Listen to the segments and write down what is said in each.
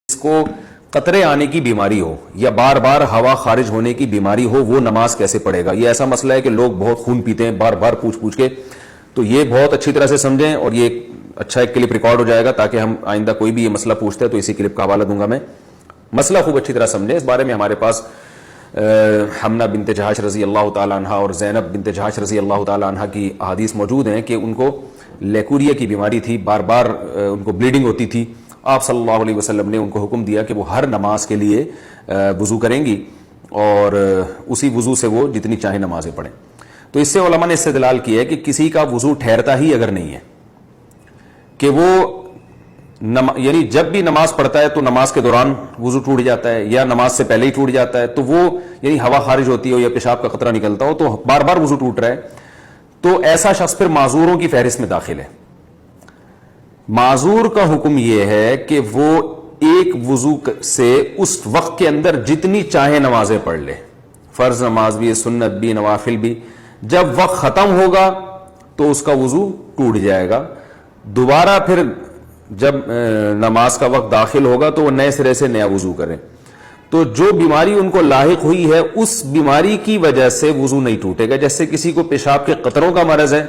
جس کو قطرے آنے کی بیماری ہو یا بار بار ہوا خارج ہونے کی بیماری ہو وہ نماز کیسے پڑھے گا؟ یہ ایسا مسئلہ ہے کہ لوگ بہت خون پیتے ہیں بار بار پوچھ کے، تو یہ بہت اچھی طرح سے سمجھیں اور یہ اچھا ایک کلپ ریکارڈ ہو جائے گا تاکہ ہم آئندہ کوئی بھی یہ مسئلہ پوچھتے ہیں تو اسی کلپ کا حوالہ دوں گا میں. مسئلہ خوب اچھی طرح سمجھیں. اس بارے میں ہمارے پاس حمنہ بنت جہش رضی اللہ تعالی عنہ اور زینب بنت جہش رضی اللہ تعالی عنہ کی احادیث موجود ہیں کہ ان کو لیکوریا کی بیماری تھی، بار بار ان کو بلیڈنگ ہوتی تھی. آپ صلی اللہ علیہ وسلم نے ان کو حکم دیا کہ وہ ہر نماز کے لیے وضو کریں گی اور اسی وضو سے وہ جتنی چاہیں نمازیں پڑھیں. تو اس سے علماء نے استدلال کیا ہے کہ کسی کا وضو ٹھہرتا ہی اگر نہیں ہے کہ وہ یعنی جب بھی نماز پڑھتا ہے تو نماز کے دوران وضو ٹوٹ جاتا ہے یا نماز سے پہلے ہی ٹوٹ جاتا ہے، تو وہ یعنی ہوا خارج ہوتی ہو یا پیشاب کا قطرہ نکلتا ہو تو بار بار وضو ٹوٹ رہا ہے، تو ایسا شخص پھر معذوروں کی فہرست میں داخل ہے. معذور کا حکم یہ ہے کہ وہ ایک وضو سے اس وقت کے اندر جتنی چاہے نمازیں پڑھ لے، فرض نماز بھی، سنت بھی، نوافل بھی. جب وقت ختم ہوگا تو اس کا وضو ٹوٹ جائے گا. دوبارہ پھر جب نماز کا وقت داخل ہوگا تو وہ نئے سرے سے نیا وضو کریں. تو جو بیماری ان کو لاحق ہوئی ہے اس بیماری کی وجہ سے وضو نہیں ٹوٹے گا. جیسے کسی کو پیشاب کے قطروں کا مرض ہے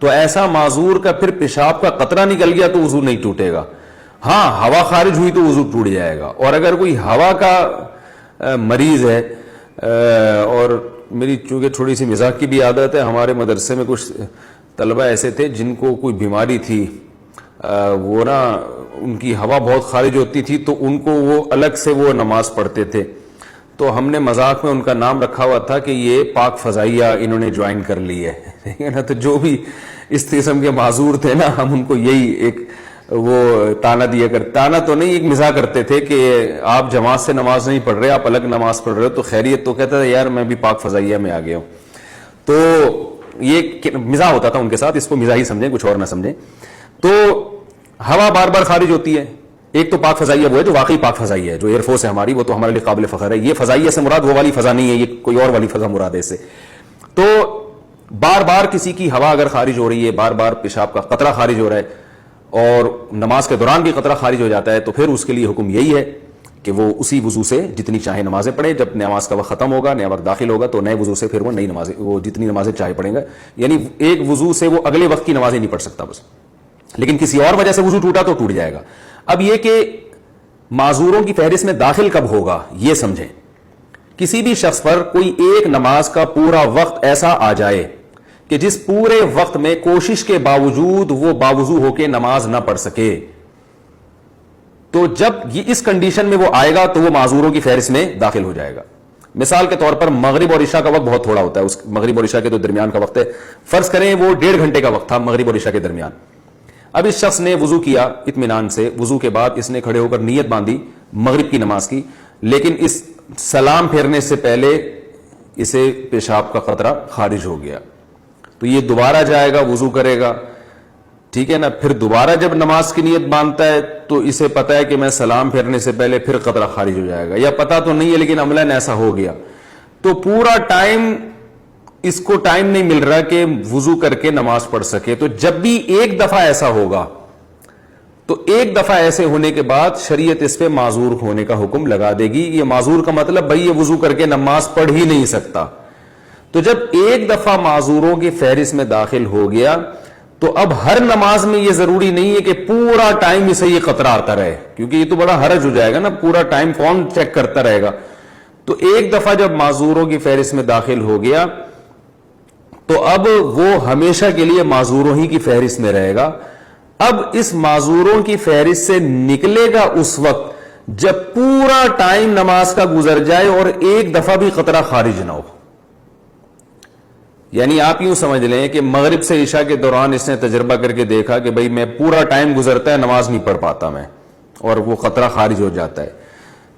تو ایسا معذور کا پھر پیشاب کا قطرہ نکل گیا تو وضو نہیں ٹوٹے گا. ہاں ہوا خارج ہوئی تو وضو ٹوٹ جائے گا. اور اگر کوئی ہوا کا مریض ہے، اور میری چونکہ تھوڑی سی مزاح کی بھی عادت ہے، ہمارے مدرسے میں کچھ طلبہ ایسے تھے جن کو کوئی بیماری تھی، وہ نا ان کی ہوا بہت خارج ہوتی تھی تو ان کو وہ الگ سے وہ نماز پڑھتے تھے. تو ہم نے مذاق میں ان کا نام رکھا ہوا تھا کہ یہ پاک فضائیہ انہوں نے جوائن کر لی ہے، ٹھیک ہے نا. تو جو بھی اس قسم کے معذور تھے نا، ہم ان کو یہی ایک وہ تانا دیا کرتے، تانا تو نہیں، ایک مزاح کرتے تھے کہ آپ جماعت سے نماز نہیں پڑھ رہے، آپ الگ نماز پڑھ رہے ہو تو خیریت. تو کہتا تھا یار میں بھی پاک فضائیہ میں آ گیا ہوں. تو یہ مزاح ہوتا تھا ان کے ساتھ، اس کو مزاح ہی سمجھیں، کچھ اور نہ سمجھیں. تو ہوا بار بار خارج ہوتی ہے. ایک تو پاک فضائیہ وہ ہے جو واقعی پاک فضائیہ ہے، جو ایئر فورس ہے ہماری، وہ تو ہمارے لیے قابل فخر ہے. یہ فضائیہ سے مراد وہ والی فضا نہیں ہے، یہ کوئی اور والی فضا مراد ہے اس سے. تو بار بار کسی کی ہوا اگر خارج ہو رہی ہے، بار بار پیشاب کا قطرہ خارج ہو رہا ہے اور نماز کے دوران بھی قطرہ خارج ہو جاتا ہے، تو پھر اس کے لیے حکم یہی ہے کہ وہ اسی وضو سے جتنی چاہے نمازیں پڑھے. جب نماز کا وقت ختم ہوگا، نیا وقت داخل ہوگا تو نئے وضو سے پھر وہ نئی نمازیں، وہ جتنی نمازیں چاہے پڑھیں گا. یعنی ایک وضو سے وہ اگلے وقت کی نمازیں نہیں پڑھ سکتا بس، لیکن کسی اور وجہ سے وضو ٹوٹا تو ٹوٹ جائے گا. اب یہ کہ معذوروں کی فہرست میں داخل کب ہوگا یہ سمجھیں. کسی بھی شخص پر کوئی ایک نماز کا پورا وقت ایسا آ جائے کہ جس پورے وقت میں کوشش کے باوجود وہ باوضو ہو کے نماز نہ پڑھ سکے، تو جب یہ اس کنڈیشن میں وہ آئے گا تو وہ معذوروں کی فہرست میں داخل ہو جائے گا. مثال کے طور پر مغرب اور عشاء کا وقت بہت تھوڑا ہوتا ہے، اس مغرب اور عشاء کے تو درمیان کا وقت ہے، فرض کریں وہ 1.5 گھنٹے کا وقت تھا مغرب اور عشاء کے درمیان. اب اس شخص نے وضو کیا اطمینان سے، وضو کے بعد اس نے کھڑے ہو کر نیت باندھی مغرب کی نماز کی، لیکن اس سلام پھیرنے سے پہلے اسے پیشاب کا قطرہ خارج ہو گیا. تو یہ دوبارہ جائے گا، وضو کرے گا، ٹھیک ہے نا. پھر دوبارہ جب نماز کی نیت باندھتا ہے تو اسے پتا ہے کہ میں سلام پھیرنے سے پہلے پھر قطرہ خارج ہو جائے گا، یا پتا تو نہیں ہے لیکن عملاً ایسا ہو گیا. تو پورا ٹائم اس کو ٹائم نہیں مل رہا کہ وضو کر کے نماز پڑھ سکے. تو جب بھی ایک دفعہ ایسا ہوگا تو ایک دفعہ ایسے ہونے کے بعد شریعت اس پہ معذور ہونے کا حکم لگا دے گی. یہ معذور کا مطلب بھائی یہ وضو کر کے نماز پڑھ ہی نہیں سکتا. تو جب ایک دفعہ معذوروں کی فہرست میں داخل ہو گیا تو اب ہر نماز میں یہ ضروری نہیں ہے کہ پورا ٹائم اسے یہ قطرہ آتا رہے، کیونکہ یہ تو بڑا حرج ہو جائے گا نا، پورا ٹائم کون چیک کرتا رہے گا. تو ایک دفعہ جب معذوروں کی فہرست میں داخل ہو گیا تو اب وہ ہمیشہ کے لیے معذوروں ہی کی فہرست میں رہے گا. اب اس معذوروں کی فہرست سے نکلے گا اس وقت جب پورا ٹائم نماز کا گزر جائے اور ایک دفعہ بھی قطرہ خارج نہ ہو. یعنی آپ یوں سمجھ لیں کہ مغرب سے عشاء کے دوران اس نے تجربہ کر کے دیکھا کہ بھئی میں پورا ٹائم گزرتا ہے نماز نہیں پڑھ پاتا میں، اور وہ قطرہ خارج ہو جاتا ہے،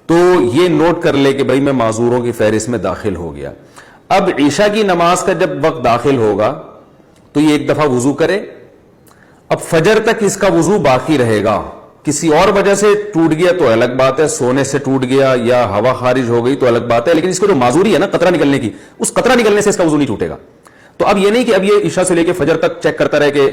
تو یہ نوٹ کر لے کہ بھئی میں معذوروں کی فہرست میں داخل ہو گیا. اب عشاء کی نماز کا جب وقت داخل ہوگا تو یہ ایک دفعہ وضو کرے. اب فجر تک اس کا وضو باقی رہے گا. کسی اور وجہ سے ٹوٹ گیا تو الگ بات ہے، سونے سے ٹوٹ گیا یا ہوا خارج ہو گئی تو الگ بات ہے، لیکن اس کو جو معذوری ہے نا قطرہ نکلنے کی، اس قطرہ نکلنے سے اس کا وضو نہیں ٹوٹے گا. تو اب یہ نہیں کہ اب یہ عشاء سے لے کے فجر تک چیک کرتا رہے کہ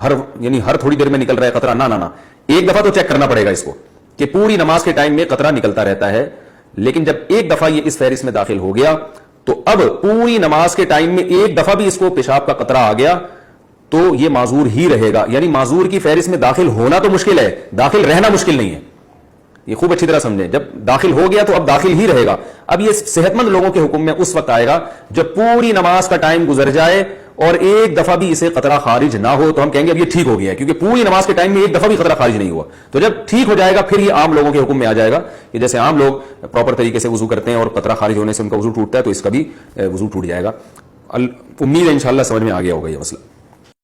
ہر تھوڑی دیر میں نکل رہا ہے قطرہ، نہ ایک دفعہ تو چیک کرنا پڑے گا اس کو کہ پوری نماز کے ٹائم میں قطرہ نکلتا رہتا ہے، لیکن جب ایک دفعہ یہ اس فہرست میں داخل ہو گیا تو اب پوری نماز کے ٹائم میں ایک دفعہ بھی اس کو پیشاب کا قطرہ آ گیا تو یہ معذور ہی رہے گا. یعنی معذور کی فہرست میں داخل ہونا تو مشکل ہے، داخل رہنا مشکل نہیں ہے. یہ خوب اچھی طرح سمجھیں، جب داخل ہو گیا تو اب داخل ہی رہے گا. اب یہ صحت مند لوگوں کے حکم میں اس وقت آئے گا جب پوری نماز کا ٹائم گزر جائے اور ایک دفعہ بھی اسے قطرہ خارج نہ ہو تو ہم کہیں گے اب یہ ٹھیک ہو گیا ہے، کیونکہ پوری نماز کے ٹائم میں ایک دفعہ بھی قطرہ خارج نہیں ہوا. تو جب ٹھیک ہو جائے گا پھر یہ عام لوگوں کے حکم میں آ جائے گا کہ جیسے عام لوگ پراپر طریقے سے وضو کرتے ہیں اور قطرہ خارج ہونے سے ان کا وضو ٹوٹتا ہے تو اس کا بھی وضو ٹوٹ جائے گا. امید ہے انشاءاللہ سمجھ میں آ گیا ہوگا یہ مسئلہ.